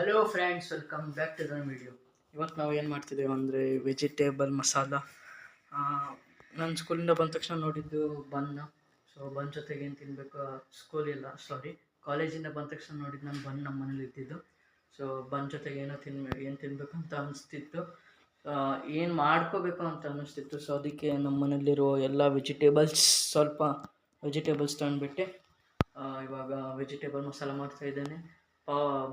Hello friends, welcome back to the video. ಇವತ್ತು ನಾವು ಏನು ಮಾಡ್ತಿದ್ದೇವೆ ಅಂದರೆ ವೆಜಿಟೇಬಲ್ ಮಸಾಲ. ನಾನು ಸ್ಕೂಲಿಂದ ಬಂದ ತಕ್ಷಣ ನೋಡಿದ್ದು ಬನ್ನ. ಸೊ ಬನ್ ಜೊತೆಗೆ ಏನು ತಿನ್ನಬೇಕು, ಕಾಲೇಜಿಂದ ಬಂದ ತಕ್ಷಣ ನೋಡಿದ್ದು ನಾನು ಬನ್ ನಮ್ಮ ಮನೇಲಿ ಇದ್ದಿದ್ದು. ಸೊ ಬನ್ ಜೊತೆಗೆ ಏನು ತಿನ್ನಬೇಕು ಅಂತ ಅನಿಸ್ತಿತ್ತು, ಏನು ಮಾಡ್ಕೋಬೇಕು ಅಂತ ಅನ್ನಿಸ್ತಿತ್ತು. ಸೊ ಅದಕ್ಕೆ ನಮ್ಮ ಮನೇಲಿರೋ ಎಲ್ಲ ಸ್ವಲ್ಪ ವೆಜಿಟೇಬಲ್ಸ್ ತಂದುಬಿಟ್ಟು ಇವಾಗ ವೆಜಿಟೇಬಲ್ ಮಸಾಲ ಮಾಡ್ತಾಯಿದ್ದೇನೆ.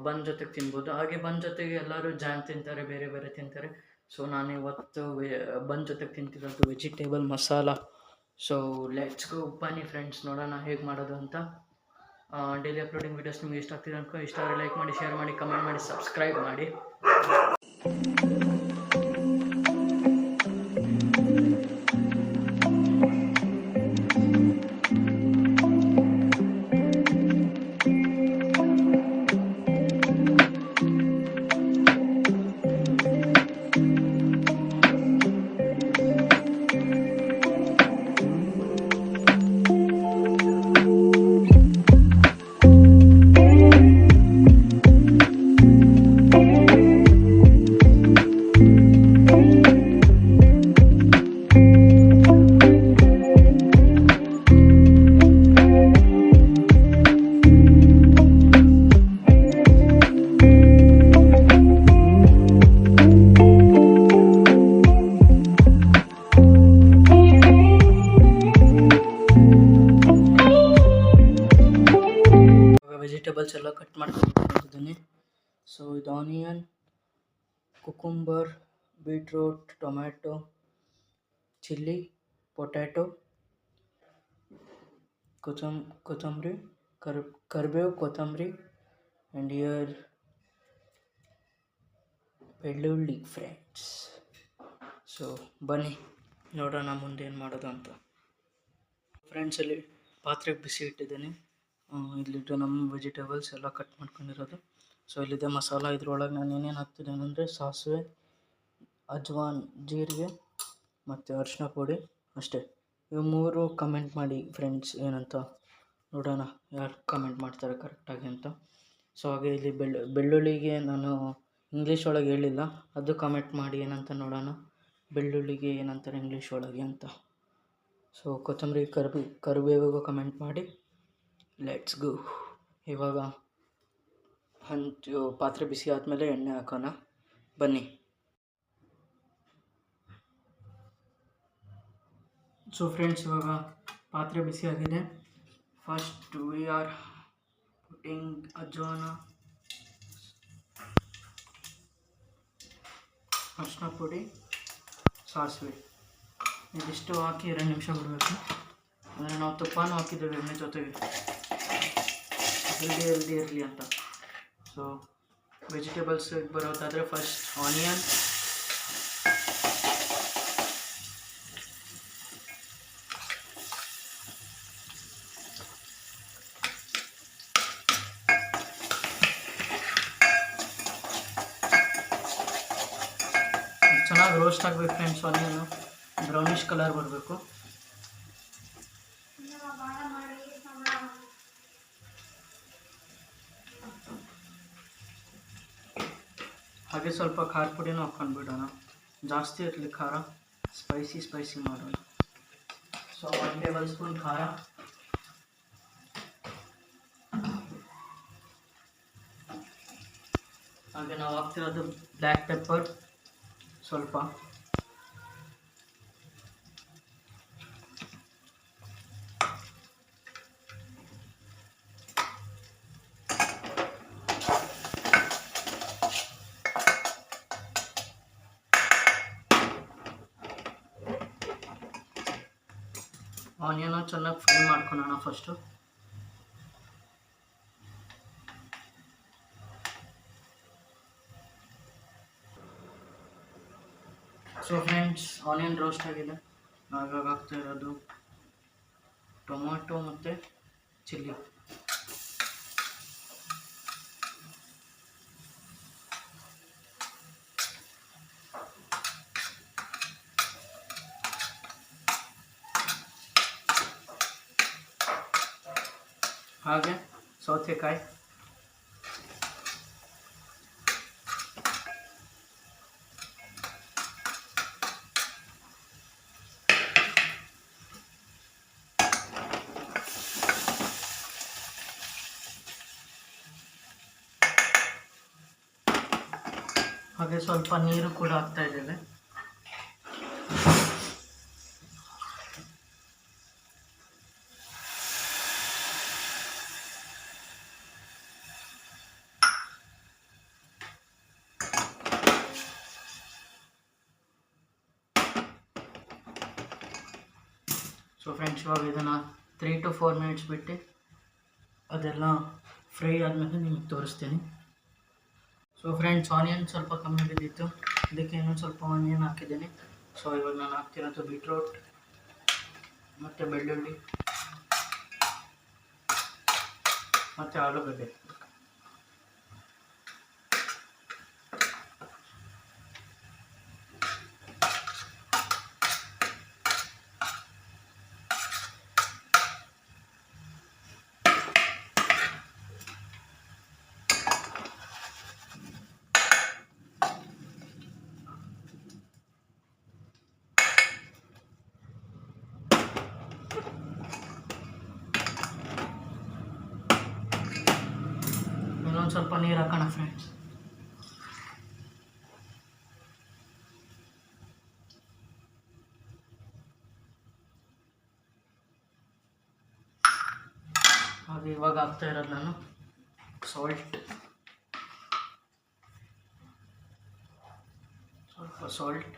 ಬನ್ ಜೊತೆಗೆ ತಿನ್ಬೋದು. ಹಾಗೆ ಬನ್ ಜೊತೆಗೆ ಎಲ್ಲರೂ ಜಾಮ್ ತಿಂತಾರೆ, ಬೇರೆ ಬೇರೆ ತಿಂತಾರೆ. ಸೊ ನಾನು ಇವತ್ತು ಬನ್ ಜೊತೆಗೆ ತಿಂತಿರೋದು vegetable masala. So let's go, ಬನ್ನಿ ಫ್ರೆಂಡ್ಸ್, ನೋಡೋಣ ಹೇಗೆ ಮಾಡೋದು ಅಂತ. ಡೈಲಿ ಅಪ್ಲೋಡಿಂಗ್ ವೀಡಿಯೋಸ್ ನಿಮಗೆ ಇಷ್ಟ ಆಗ್ತಿದೆ ಅನ್ಕೋ. ಇಷ್ಟ ಆದರೆ ಲೈಕ್ ಮಾಡಿ, ಶೇರ್ ಮಾಡಿ, ಕಮೆಂಟ್ ಮಾಡಿ, ಸಬ್ಸ್ಕ್ರೈಬ್ ಮಾಡಿ. ವೆಜಿಟೇಬಲ್ಸ್ ಎಲ್ಲ ಕಟ್ ಮಾಡ್ಕೊಂಡಿದ್ದೀನಿ. ಸೊ ಇದು onion, cucumber, beetroot, tomato, chilli, potato, ಕೊತ್ತಂಬರಿ, ಕರಿಬೇವು, ಕೊತ್ತಂಬರಿ, ಆ್ಯಂಡ್ ಹಿಯರ್ ಬೆಳ್ಳುಳ್ಳಿ ಫ್ರೆಂಡ್ಸ್. ಸೊ ಬನ್ನಿ ನೋಡೋಣ ಮುಂದೆ ಏನು ಮಾಡೋದು ಅಂತ. ಫ್ರೆಂಡ್ಸ್, ಇಲ್ಲಿ ಪಾತ್ರೆಗೆ ಬಿಸಿ ಇಟ್ಟಿದ್ದೀನಿ. ಇಲ್ಲಿದ್ದು ನಮ್ಮ ವೆಜಿಟೇಬಲ್ಸ್ ಎಲ್ಲ ಕಟ್ ಮಾಡ್ಕೊಂಡಿರೋದು. ಸೊ ಇಲ್ಲಿದೆ ಮಸಾಲ. ಇದ್ರೊಳಗೆ ನಾನು ಏನೇನು ಹಾಕ್ತಿದ್ದೇನೆ ಅಂದರೆ ಸಾಸಿವೆ, ಅಜ್ವಾನ್, ಜೀರಿಗೆ ಮತ್ತು ಅರಿಶಿನ ಪುಡಿ ಅಷ್ಟೇ. ಇವು ಮೂರು ಕಮೆಂಟ್ ಮಾಡಿ ಫ್ರೆಂಡ್ಸ್, ಏನಂತ ನೋಡೋಣ ಯಾರು ಕಮೆಂಟ್ ಮಾಡ್ತಾರೆ ಕರೆಕ್ಟಾಗಿ ಅಂತ. ಸೊ ಹಾಗೆ ಇಲ್ಲಿ ಬೆಳ್ಳುಳ್ಳಿಗೆ ನಾನು ಇಂಗ್ಲೀಷ್ ಒಳಗೆ ಹೇಳಿಲ್ಲ, ಅದು ಕಮೆಂಟ್ ಮಾಡಿ ಏನಂತ ನೋಡೋಣ. ಬೆಳ್ಳುಳ್ಳಿಗೆ ಏನಂತಾರೆ ಇಂಗ್ಲೀಷ್ ಒಳಗೆ ಅಂತ. ಸೊ ಕೊತ್ತಂಬರಿ, ಕರಿಬೇವಿಗೂ ಕಮೆಂಟ್ ಮಾಡಿ. Let's go. ಇವಾಗ ಪಾತ್ರೆ ಬಿಸಿ ಆದಮೇಲೆ ಎಣ್ಣೆ ಹಾಕೋಣ, ಬನ್ನಿ. ಸೊ ಫ್ರೆಂಡ್ಸ್, ಇವಾಗ ಪಾತ್ರೆ ಬಿಸಿ ಆಗಿದೆ. ಫಸ್ಟ್ ವಿ ಆರ್ ಪುಟ್ಟಿಂಗ್ ಅಜ್ವಾನ, ಅರಿಶಿನ ಪುಡಿ, ಸಾಸಿವೆ, ಇದಿಷ್ಟು ಹಾಕಿ 2 ನಿಮಿಷ ಬಿಡಬೇಕು. ಅಂದರೆ ನಾವು ತುಪ್ಪನೂ ಹಾಕಿದ್ದೇವೆ ಎಣ್ಣೆ ಜೊತೆಗೆ, ಹೆಲ್ದಿ ಇರಲಿ ಅಂತ. ಸೊ ವೆಜಿಟೇಬಲ್ಸ್ ಬರೋದಾದರೆ ಫಸ್ಟ್ ಆನಿಯನ್, ಚೆನ್ನಾಗಿ ರೋಸ್ಟ್ ಆಗಬೇಕು ಫ್ರೆಂಡ್ಸ್. ಆನಿಯನು ಬ್ರೌನಿಷ್ ಕಲರ್ ಬರಬೇಕು. ಹಾಗೆ ಸ್ವಲ್ಪ ಖಾರ ಪುಡಿನೂ ಹಾಕ್ಕೊಂಡ್ಬಿಡೋಣ, ಜಾಸ್ತಿ ಇರಲಿ ಖಾರ, ಸ್ಪೈಸಿ ಮಾಡೋಣ. ಸೊ 1 ಟೇಬಲ್ ಸ್ಪೂನ್ ಖಾರ, ಹಾಗೆ ನಾವು ಹಾಕ್ತಿರೋದು ಬ್ಲ್ಯಾಕ್ ಪೆಪ್ಪರ್ ಸ್ವಲ್ಪ, ಆನಿಯನ್ ಚೆನ್ನಾಗಿ ಫ್ರೈ ಮಾಡ್ಕೊಳ್ಳೋಣ first. So friends, onion roast ಆಗಿದೆ. ಹಾಗಾಗಿ ಹಾಕ್ತಾ ಇರೋದು ಟೊಮ್ಯಾಟೊ ಮತ್ತು ಚಿಲ್ಲಿ. ಹಾಗೆ ಸೌತೆಕಾಯಿ, ಹಾಗೆ ಸ್ವಲ್ಪ ನೀರು ಕೂಡ ಹಾಕ್ತಾ ಇದ್ದೇವೆ. ಸೊ ಫ್ರೆಂಡ್ಸ್, ಇವಾಗ ಇದನ್ನು 3 to 4 minutes ಬಿಟ್ಟು ಅದೆಲ್ಲ ಫ್ರೈ ಆದಮೇಲೆ ನಿಮಗೆ ತೋರಿಸ್ತೀನಿ. ಸೊ ಫ್ರೆಂಡ್ಸ್, ಆನಿಯನ್ ಸ್ವಲ್ಪ ಕಮ್ಮಿ ಬಿದ್ದಿತ್ತು, ಅದಕ್ಕೆ ಇನ್ನೊಂದು ಸ್ವಲ್ಪ ಆನಿಯನ್ ಹಾಕಿದ್ದೀನಿ. ಸೊ ಇವಾಗ ನಾನು ಹಾಕ್ತಿರೋದು ಬೀಟ್ರೋಟ್ ಮತ್ತು ಬೆಳ್ಳುಳ್ಳಿ ಮತ್ತು ಆಲೂಗಡ್ಡೆ. ಇನ್ನೊಂದು ಸ್ವಲ್ಪ ನೀರು ಹಾಕೋಣ ಫ್ರೆಂಡ್ಸ್. ಹಾಗೆ ಇವಾಗ ಹಾಕ್ತಾ ಇರೋದು ನಾನು ಸಾಲ್ಟ್, ಸ್ವಲ್ಪ ಸಾಲ್ಟ್,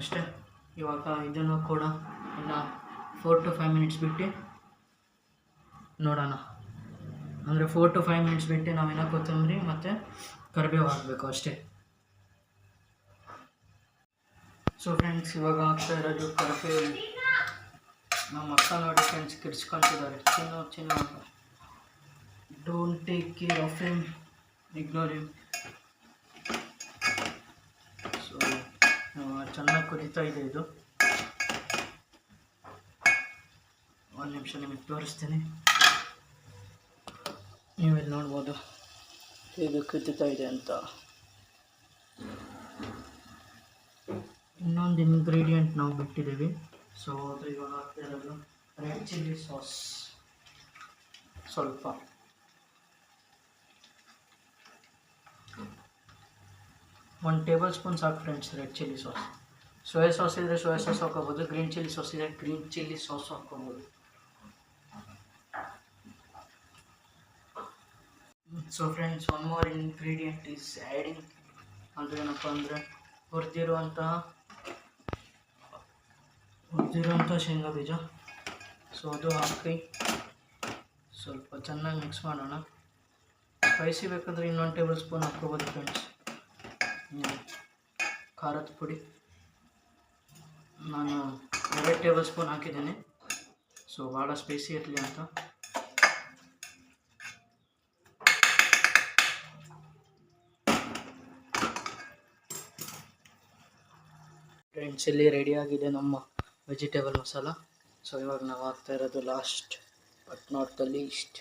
ಅಷ್ಟೇ. ಇವಾಗ ಇದನ್ನು ಕೂಡ ಇನ್ನು 4 to 5 minutes ಬಿಟ್ಟು ನೋಡೋಣ. ಅಂದರೆ 4 to 5 minutes ಬಿಟ್ಟು ನಾವಿನ್ನ ಕೊತ್ತಂಬರಿ ಮತ್ತು ಕರಿಬೇವು ಹಾಕಬೇಕು ಅಷ್ಟೇ. ಸೊ ಫ್ರೆಂಡ್ಸ್, ಇವಾಗ ಹಾಕ್ತಾ ಇರೋದು ಕರಿಬೇವು. ನಮ್ಮ ಅಕ್ಕ ನೋಡಿ ಫ್ರೆಂಡ್ಸ್ ಕಿಡ್ಸ್ಕೊತಿದ್ದಾರೆ, ಚಿನ್ನ don't take care of him, ignore him. So ಚೆನ್ನಾಗಿ ಕುದೀತಾ ಇದೆ ಇದು. ಒಂದು ನಿಮಿಷ ನಿಮಗೆ ತೋರಿಸ್ತೀನಿ. ನೀವಿಲ್ಲಿ ನೋಡ್ಬೋದು ಇದು ಕುದೀತಾ ಇದೆ ಅಂತ. ಇನ್ನೊಂದು ಇಂಗ್ರೀಡಿಯೆಂಟ್ ನಾವು ಬಿಟ್ಟಿದ್ದೀವಿ. ಸೊ ಅದು ಇವಾಗ ಹಾಕ್ತಾ ಇರೋದು ರೆಡ್ ಚಿಲ್ಲಿ ಸಾಸ್. ಸ್ವಲ್ಪ 1 tablespoon ಸಾಕು friends red chilli sauce. Soya sauce ಇದ್ದರೆ ಸೋಯಾ ಸಾಸ್ ಹಾಕೋಬೋದು, ಗ್ರೀನ್ ಚಿಲ್ಲಿ ಸಾಸ್ ಇದ್ದರೆ ಗ್ರೀನ್ ಚಿಲ್ಲಿ ಸಾಸ್ ಹಾಕೋಬೋದು. So friends, one more ingredient is adding. ಅಂದರೆ ಏನಪ್ಪ ಅಂದರೆ ಹುರಿದಿರುವಂಥ ಶೇಂಗಾ ಬೀಜ. ಸೊ ಅದು ಹಾಕಿ ಸ್ವಲ್ಪ ಚೆನ್ನಾಗಿ ಮಿಕ್ಸ್ ಮಾಡೋಣ. ಸ್ಪೈಸಿ ಬೇಕಾದರೆ ಇನ್ನೊಂದು ಟೇಬಲ್ ಸ್ಪೂನ್ ಹಾಕ್ಕೋಬೋದು ಫ್ರೆಂಡ್ಸ್. ಖಾರದ ಪುಡಿ ನಾನು 2 ಟೇಬಲ್ ಸ್ಪೂನ್ ಹಾಕಿದ್ದೀನಿ. ಸೊ ಭಾಳ ಸ್ಪೈಸಿ ಇರಲಿ ಅಂತ. ಫ್ರೆಂಡ್ಸ್, ಇಲ್ಲಿ ರೆಡಿಯಾಗಿದೆ ನಮ್ಮ ವೆಜಿಟೇಬಲ್ ಮಸಾಲ. ಸೊ ಇವಾಗ ನಾವು ಹಾಕ್ತಾ ಇರೋದು last but not the least,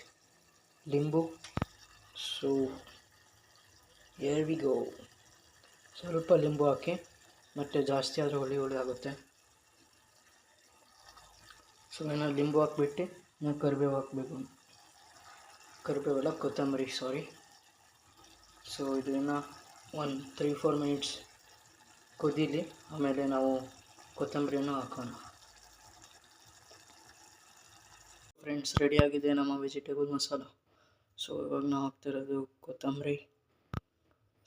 ಲಿಂಬು. So here we go. ಸ್ವಲ್ಪ ಲಿಂಬು ಹಾಕಿ, ಮತ್ತು ಜಾಸ್ತಿ ಆದರೆ ಹುಳಿ ಆಗುತ್ತೆ. ಸೊ ನಾನು ಲಿಂಬು ಹಾಕ್ಬಿಟ್ಟು ನಾವು ಕರಿಬೇವು ಹಾಕಬೇಕು. ಕರಿಬೇವೆಲ್ಲ ಕೊತ್ತಂಬರಿ, ಸಾರಿ. ಸೊ ಇದನ್ನು 3-4 minutes ಕುದೀಲಿ, ಆಮೇಲೆ ನಾವು ಕೊತ್ತಂಬರಿಯನ್ನು ಹಾಕೋಣ. ಫ್ರೆಂಡ್ಸ್, ರೆಡಿಯಾಗಿದೆ ನಮ್ಮ ವೆಜಿಟೇಬಲ್ ಮಸಾಲ. ಸೊ ಇವಾಗ ನಾವು ಹಾಕ್ತಿರೋದು ಕೊತ್ತಂಬರಿ.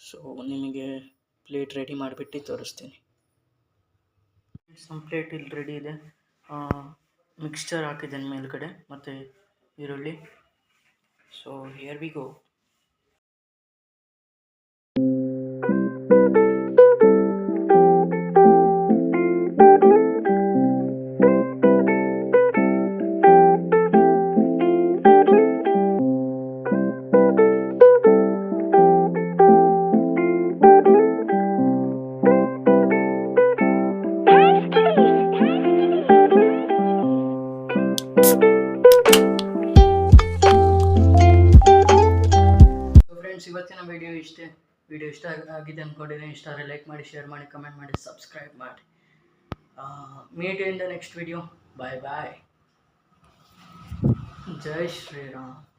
ಸೊ ನಿಮಗೆ ಪ್ಲೇಟ್ ರೆಡಿ ಮಾಡಿಬಿಟ್ಟು ತೋರಿಸ್ತೀನಿ. ನಮ್ಮ ಪ್ಲೇಟ್ ಇಲ್ಲಿ ರೆಡಿ ಇದೆ. ಮಿಕ್ಸ್ಚರ್ ಹಾಕಿದ್ದೇನೆ ಮೇಲ್ಗಡೆ ಮತ್ತು ಈರುಳ್ಳಿ. ಸೊ ಹಿಯರ್ ವಿ ಗೋ. ಇವತ್ತಿನ ವಿಡಿಯೋ ಇಷ್ಟ ಆಗಿದೆ ಅಂದ್ಕೊಂಡಿದ್ದೀನಿ. ಇಷ್ಟ ಆದರೆ ಲೈಕ್ ಮಾಡಿ, ಶೇರ್ ಮಾಡಿ, ಕಮೆಂಟ್ ಮಾಡಿ, ಸಬ್ಸ್ಕ್ರೈಬ್ ಮಾಡಿ. Meet you in the next video. Bye bye. Jai Shriram.